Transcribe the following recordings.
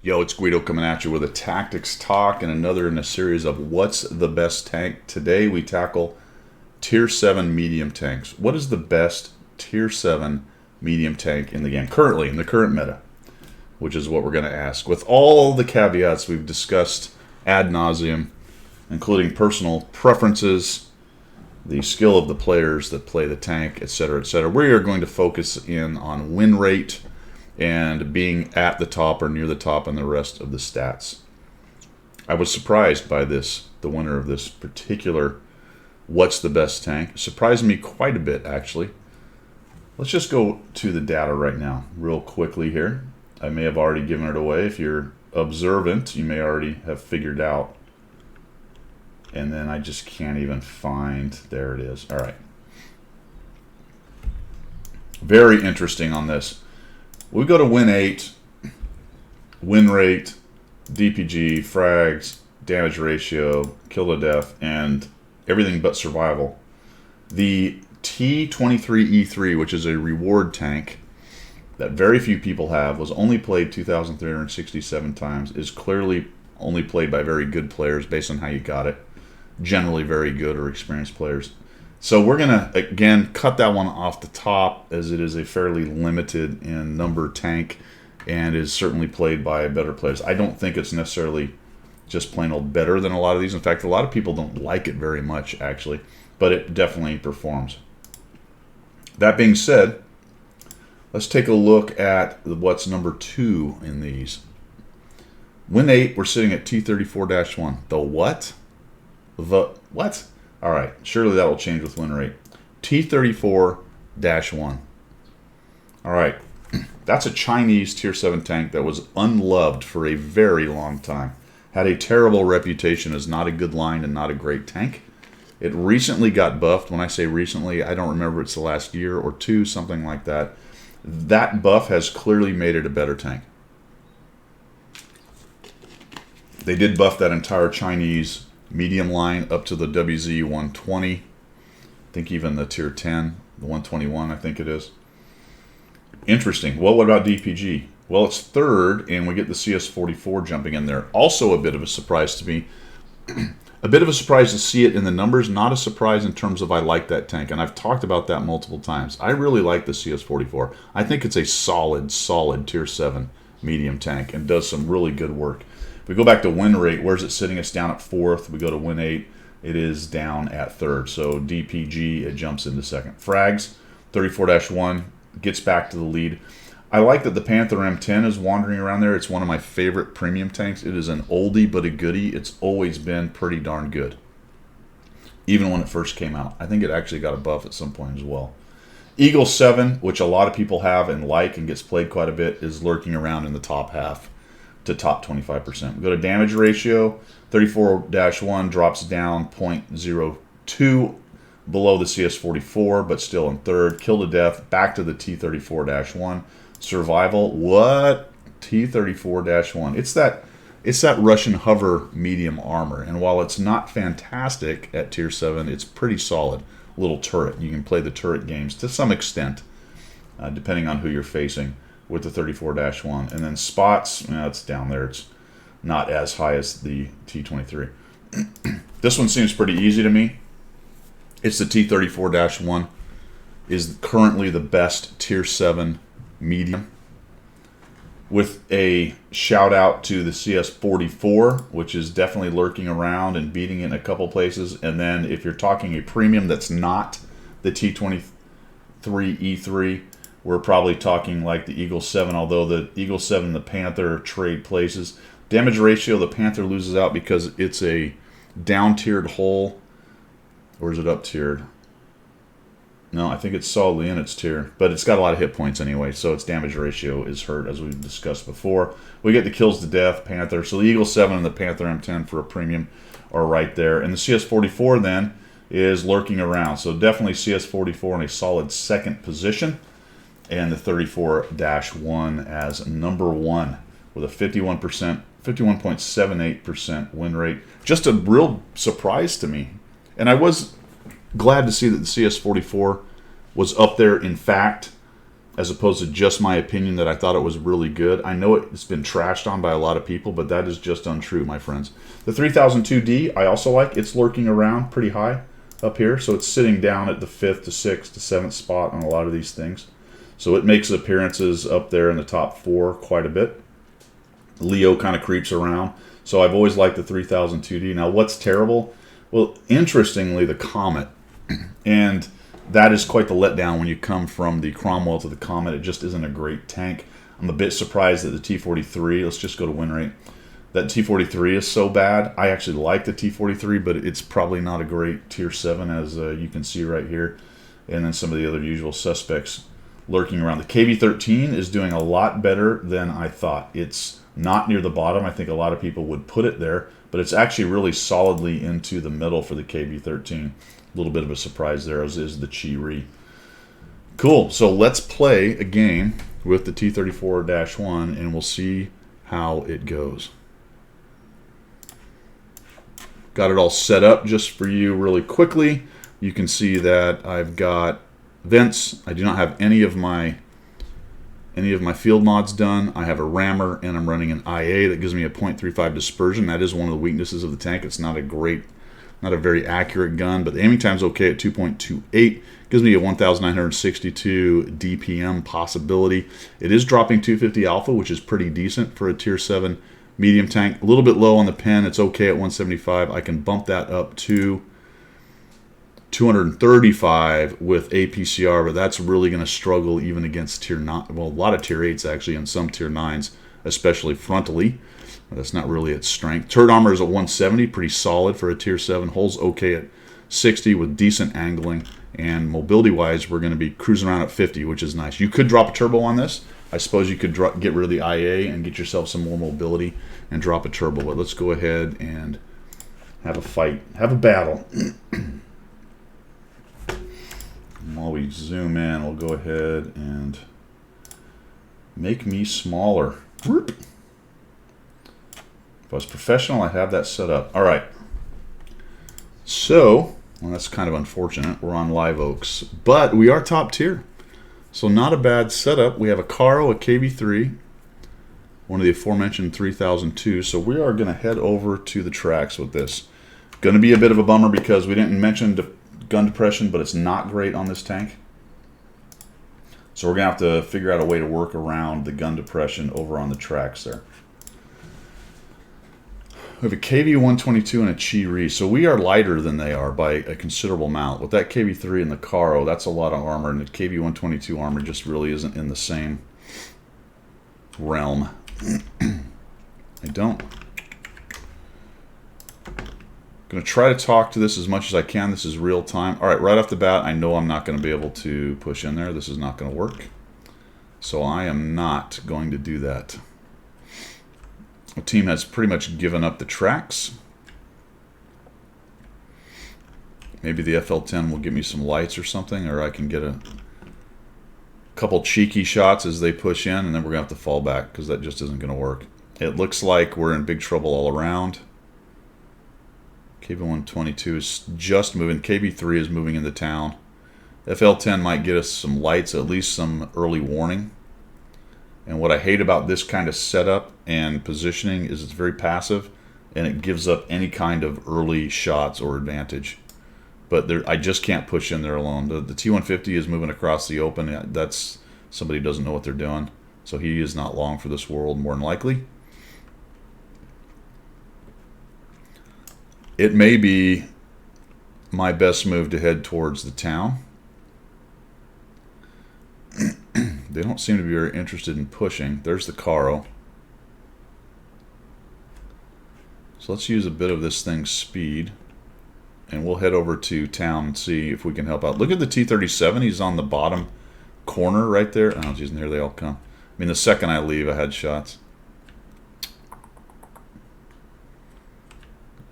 Yo, it's Guido coming at you with a tactics talk and another in a series of What's the Best Tank? Today we tackle Tier 7 medium tanks. What is the best Tier 7 medium tank in the game? Currently, in the current meta, which is what we're going to ask. With all the caveats we've discussed ad nauseum, including personal preferences, the skill of the players that play the tank, etc., etc., we are going to focus in on win rate and being at the top or near the top and the rest of the stats. I was surprised by this, the winner of this particular What's the Best Tank. It surprised me quite a bit, actually. Let's just go to the data right now, real quickly here. I may have already given it away. If you're observant, you may already have figured out. And then I just can't even find, there it is. All right. Very interesting on this. We go to win 8, win rate, DPG, frags, damage ratio, kill to death, and everything but survival. The T23E3, which is a reward tank that very few people have, was only played 2,367 times, is clearly only played by very good players based on how you got it. Generally very good or experienced players. So we're going to, again, cut that one off the top as it is a fairly limited in number tank and is certainly played by better players. I don't think it's necessarily just plain old better than a lot of these. In fact, a lot of people don't like it very much, actually, but it definitely performs. That being said, let's take a look at what's number 2 in these. Win 8, we're sitting at T34-1. The what? The what? All right, surely that will change with win rate. T34-1. All right, that's a Chinese Tier 7 tank that was unloved for a very long time. Had a terrible reputation as not a good line and not a great tank. It recently got buffed. When I say recently, I don't remember it's the last year or two, something like that. That buff has clearly made it a better tank. They did buff that entire Chinese medium line up to the WZ-120. I think even the Tier 10, the 121, I think it is. Interesting. Well, what about DPG? Well, it's third, and we get the CS44 jumping in there. Also a bit of a surprise to me. A bit of a surprise to see it in the numbers. Not a surprise in terms of I like that tank, and I've talked about that multiple times. I really like the CS44. I think it's a solid Tier 7 medium tank and does some really good work. If we go back to win rate, where's it sitting us down at 4th? We go to win 8, it is down at 3rd. So DPG, it jumps into 2nd. Frags, 34-1, gets back to the lead. I like that the Panther M10 is wandering around there. It's one of my favorite premium tanks. It is an oldie but a goodie. It's always been pretty darn good, even when it first came out. I think it actually got a buff at some point as well. Eagle 7, which a lot of people have and like and gets played quite a bit, is lurking around in the top half to top 25%. We go to damage ratio, 34-1 drops down 0.02 below the CS44, but still in 3rd. Kill to death, back to the T34-1. Survival, what? T34-1. It's that Russian hover medium armor, and while it's not fantastic at Tier 7, it's pretty solid. Little turret. You can play the turret games to some extent, depending on who you're facing, with the 34-1. And then spots, it's down there. It's not as high as the T23. This one seems pretty easy to me. It's the T34-1. Is currently the best Tier 7 medium. With a shout out to the CS44, which is definitely lurking around and beating it in a couple places. And then if you're talking a premium that's not the T23E3, we're probably talking like the Eagle 7, although the Eagle 7 and the Panther trade places. Damage ratio, the Panther loses out because it's a down-tiered hull. Or is it up-tiered? No, I think it's solidly in its tier, but it's got a lot of hit points anyway, so its damage ratio is hurt, as we've discussed before. We get the kills to death, Panther. So the Eagle 7 and the Panther M10 for a premium are right there. And the CS44 then is lurking around. So definitely CS44 in a solid 2nd position. And the 34-1 as number 1 with a 51.78% win rate. Just a real surprise to me. And I was glad to see that the CS44 was up there, in fact, as opposed to just my opinion that I thought it was really good. I know it's been trashed on by a lot of people, but that is just untrue, my friends. The 3002D I also like. It's lurking around pretty high up here, so it's sitting down at the 5th to 6th to 7th spot on a lot of these things. So it makes appearances up there in the top 4 quite a bit. Leo kind of creeps around. So I've always liked the 3002D. Now, what's terrible? Well, interestingly, the Comet. And that is quite the letdown when you come from the Cromwell to the Comet. It just isn't a great tank. I'm a bit surprised that the T43, let's just go to win rate, that T43 is so bad. I actually like the T43, but it's probably not a great tier 7, as you can see right here. And then some of the other usual suspects lurking around. The KV-13 is doing a lot better than I thought. It's not near the bottom. I think a lot of people would put it there, but it's actually really solidly into the middle for the KV-13. A little bit of a surprise there, as is the Chi-Ri. Cool. So let's play a game with the T-34-1, and we'll see how it goes. Got it all set up just for you really quickly. You can see that I've got vents. I do not have any of my field mods done. I have a rammer, and I'm running an IA that gives me a 0.35 dispersion. That is one of the weaknesses of the tank. It's not a very accurate gun, but the aiming time's okay at 2.28. Gives me a 1,962 DPM possibility. It is dropping 250 alpha, which is pretty decent for a tier 7 medium tank. A little bit low on the pen. It's okay at 175. I can bump that up to 235 with APCR, but that's really going to struggle even against tier 9. Well, a lot of tier 8s actually, and some tier 9s, especially frontally. That's not really its strength. Turret armor is at 170, pretty solid for a tier 7. Hull's okay at 60 with decent angling. And mobility-wise, we're going to be cruising around at 50, which is nice. You could drop a turbo on this. I suppose you could get rid of the IA and get yourself some more mobility and drop a turbo. But let's go ahead and have a fight. Have a battle. While we zoom in, we'll go ahead and make me smaller. Whoop. If I was professional, I'd have that set up. All right. So, well, that's kind of unfortunate. We're on Live Oaks, but we are top tier. So not a bad setup. We have a Caro, a KV-3, one of the aforementioned 3002. So we are going to head over to the tracks with this. Going to be a bit of a bummer because we didn't mention gun depression, but it's not great on this tank. So we're going to have to figure out a way to work around the gun depression over on the tracks there. We have a KV-122 and a Chi-Ri, so we are lighter than they are by a considerable amount. With that KV-3 and the Caro, that's a lot of armor, and the KV-122 armor just really isn't in the same realm. I don't. Going to try to talk to this as much as I can. This is real time. All right, right off the bat, I know I'm not going to be able to push in there. This is not going to work. So I am not going to do that. The team has pretty much given up the tracks. Maybe the FL-10 will give me some lights or something, or I can get a couple cheeky shots as they push in, and then we're going to have to fall back because that just isn't going to work. It looks like we're in big trouble all around. KV-122 is just moving. KV-3 is moving into town. FL-10 might get us some lights, at least some early warning. And what I hate about this kind of setup and positioning is it's very passive, and it gives up any kind of early shots or advantage. But I just can't push in there alone. The T-150 is moving across the open. That's somebody who doesn't know what they're doing. So he is not long for this world, more than likely. It may be my best move to head towards the town. They don't seem to be very interested in pushing. There's the Caro. So let's use a bit of this thing's speed. And we'll head over to town and see if we can help out. Look at the T-37. He's on the bottom corner right there. Oh, geez, and here they all come. I mean, the second I leave, I had shots.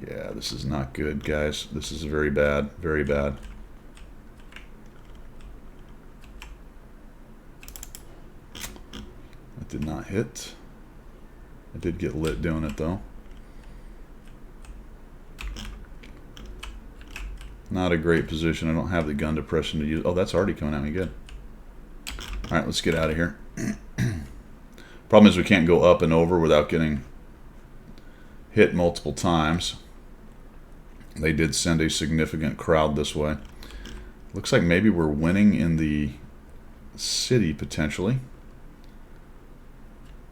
Yeah, this is not good, guys. This is very bad. Very bad. That did not hit. I did get lit doing it, though. Not a great position. I don't have the gun depression to use. Oh, that's already coming at me good. Alright, let's get out of here. Problem is we can't go up and over without getting hit multiple times. They did send a significant crowd this way. Looks like maybe we're winning in the city potentially.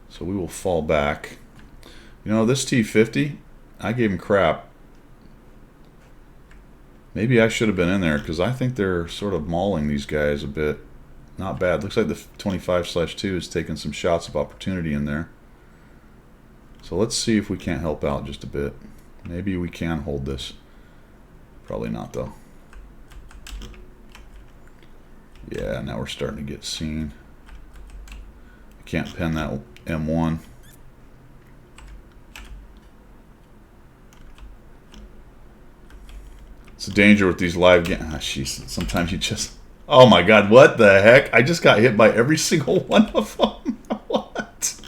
So we will fall back. You know, this T-50, I gave him crap. Maybe I should have been in there because I think they're sort of mauling these guys a bit. Not bad. Looks like the 25/2 is taking some shots of opportunity in there. So let's see if we can't help out just a bit. Maybe we can hold this. Probably not though. Yeah, now we're starting to get seen. I can't pen that M1. It's a danger with these live games. Ah, jeez. Sometimes you just... Oh my god, what the heck? I just got hit by every single one of them. What?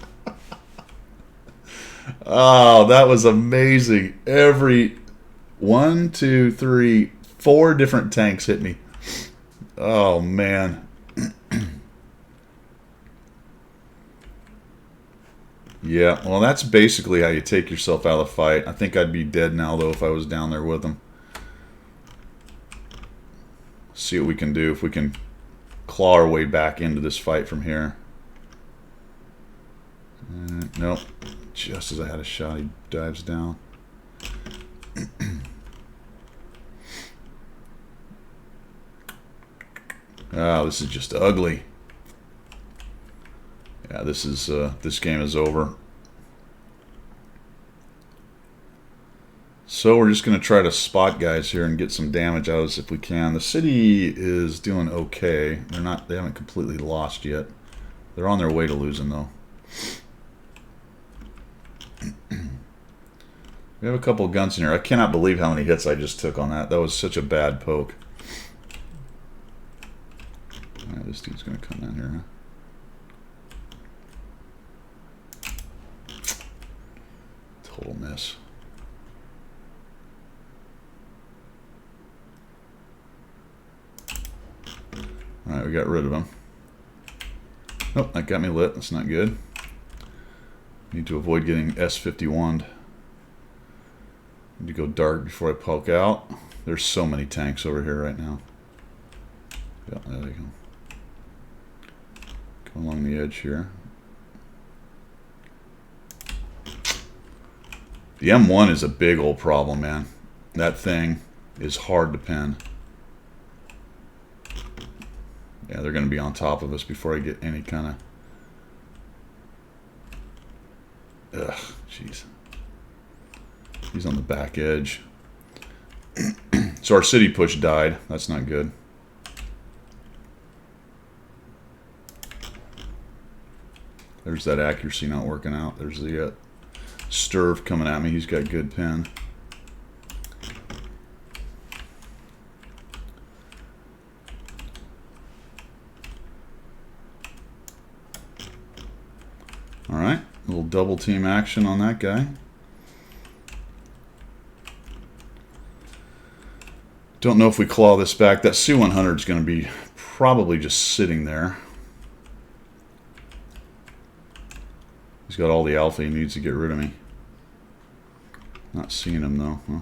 Oh, that was amazing. Every... 1, 2, 3, 4 different tanks hit me. Oh, man. Yeah, well, that's basically how you take yourself out of the fight. I think I'd be dead now, though, if I was down there with them. See what we can do, if we can claw our way back into this fight from here. Nope. Just as I had a shot, he dives down. Oh, this is just ugly. Yeah, this game is over. So we're just going to try to spot guys here and get some damage out of us if we can. The city is doing okay. They haven't completely lost yet. They're on their way to losing though. We have a couple of guns in here. I cannot believe how many hits I just took on that. That was such a bad poke. Alright, this dude's going to come down here, huh? Total miss. Alright, we got rid of him. Nope, that got me lit. That's not good. Need to avoid getting S51'd. Need to go dark before I poke out. There's so many tanks over here right now. Yeah, there they go. Come along the edge here. The M1 is a big old problem, man. That thing is hard to pin. Yeah, they're going to be on top of us before I get any kind of... Ugh, jeez. He's on the back edge. So our city push died. That's not good. There's that accuracy not working out. There's the Sturv coming at me. He's got good pin. Alright, a little double team action on that guy. Don't know if we claw this back. That Su-100 is going to be probably just sitting there. He's got all the alpha he needs to get rid of me. Not seeing him though, huh?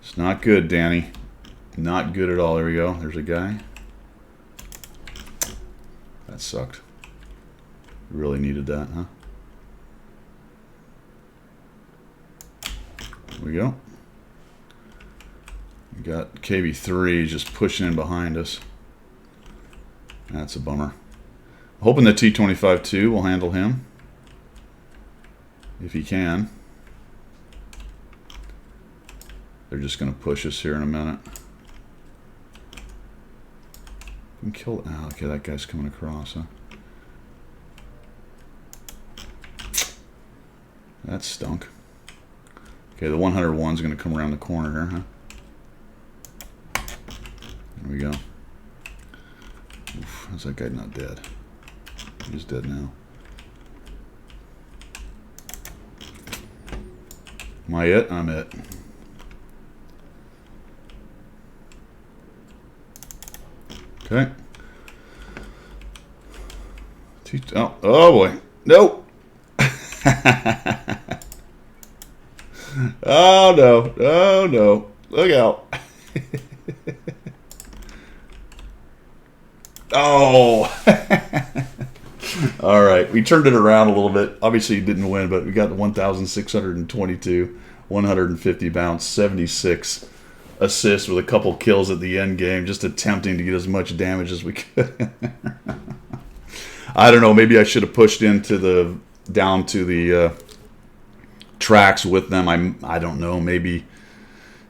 It's not good, Danny. Not good at all. There we go. There's a guy. That sucked. Really needed that, huh? There we go. We got KB3 just pushing in behind us. That's a bummer. Hoping the T-25-2 will handle him. If he can. They're just going to push us here in a minute. We can kill... Oh, okay, that guy's coming across, huh? That stunk. Okay, the 101's going to come around the corner here, huh? There we go. Oof, how's that guy not dead? He's dead now. Am I it? I'm it. Okay. Oh boy. Nope. Oh no. Oh no. Look out. Oh. All right. We turned it around a little bit. Obviously, you didn't win, but we got 1,622, 150 bounce, 76 assists with a couple kills at the end game, just attempting to get as much damage as we could. I don't know. Maybe I should have pushed down to the tracks with them. I don't know. Maybe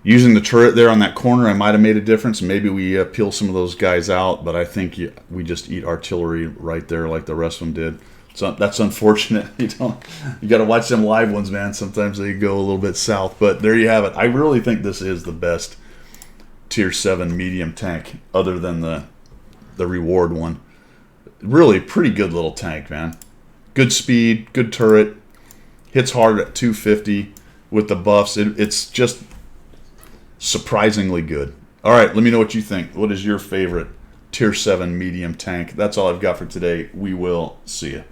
using the turret there on that corner, I might have made a difference. Maybe we peel some of those guys out, but I think we just eat artillery right there like the rest of them did. So that's unfortunate. You got to watch them live ones, man. Sometimes they go a little bit south, but there you have it. I really think this is the best Tier 7 medium tank, other than the reward one. Really pretty good little tank, man. Good speed, good turret, hits hard at 250 with the buffs. It's just surprisingly good. All right, let me know what you think. What is your favorite Tier 7 medium tank? That's all I've got for today. We will see you.